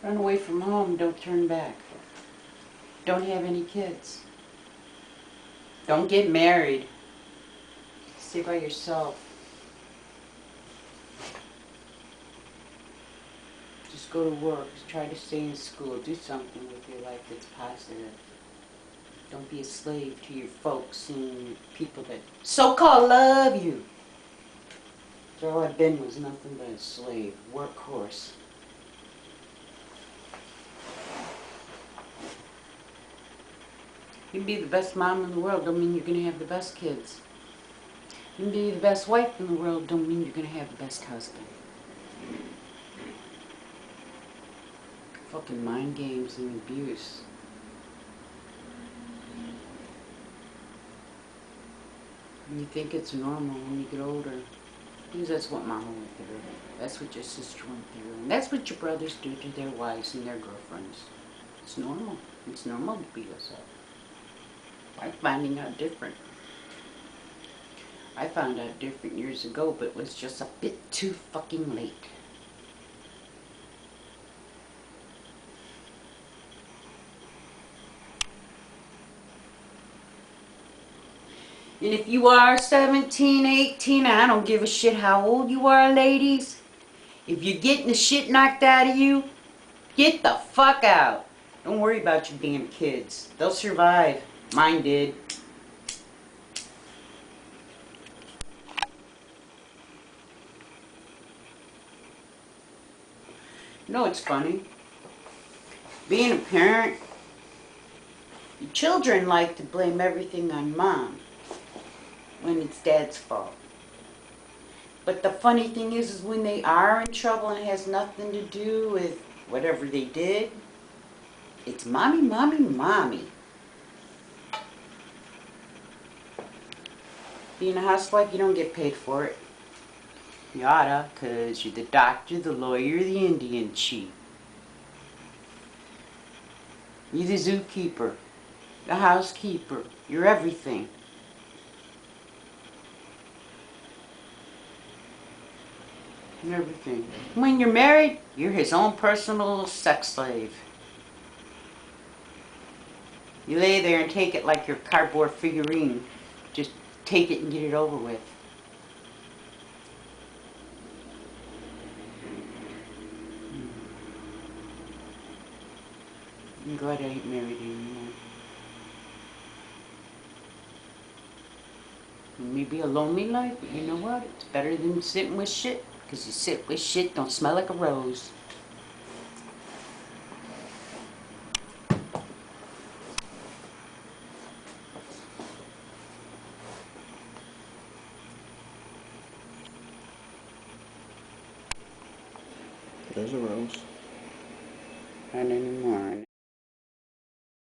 Run away from home, don't turn back. Don't have any kids. Don't get married. Stay by yourself. Just go to work. Try to stay in school. Do something with your life that's positive. Don't be a slave to your folks and people that so-called love you. So all I've been was nothing but a slave, workhorse. You can be the best mom in the world, don't mean you're going to have the best kids. You can be the best wife in the world, don't mean you're going to have the best husband. Fucking mind games and abuse. And you think it's normal when you get older. Because that's what Mama went through. That's what your sister went through. And that's what your brothers do to their wives and their girlfriends. It's normal. It's normal to beat us up. I'm finding out different. I found out different years ago, but it was just a bit too fucking late. And if you are 17, 18, I don't give a shit how old you are, ladies. If you're getting the shit knocked out of you, get the fuck out. Don't worry about your damn kids. They'll survive. Mine did. You know what's funny? Being a parent, your children like to blame everything on mom when it's dad's fault. But the funny thing is when they are in trouble and it has nothing to do with whatever they did, it's mommy, mommy, mommy. Being a housewife, you don't get paid for it. You oughta, because you're the doctor, the lawyer, the Indian chief. You're the zookeeper, the housekeeper. You're everything. You're everything. When you're married, you're his own personal sex slave. You lay there and take it like your cardboard figurine. Just take it and get it over with. I'm glad I ain't married anymore. It may be a lonely life, but you know what? It's better than sitting with shit. Because you sit with shit, don't smell like a rose. There's a rose. Not anymore.